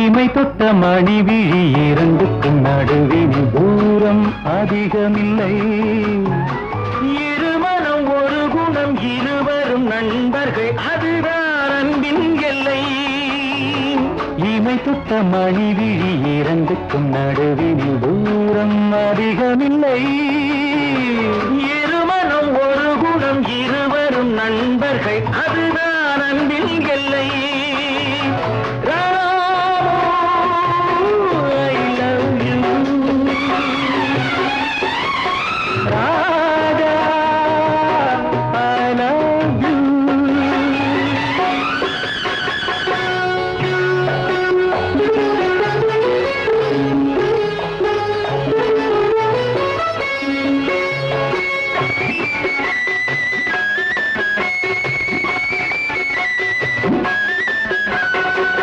இமை தொட்ட மணி விழி இரண்டுக்கும் நடுவினில் தூரம் அதிகமில்லை. இருமனம் ஒரு குணம் இருவரும் நண்பர்கள் அதுதான் அன்பின் எல்லை. இமை தொட்ட மணி விழி இரண்டுக்கும் நடுவினில் தூரம் அதிகமில்லை. இருமனம் ஒரு குணம் இருவரும் நண்பர்கள்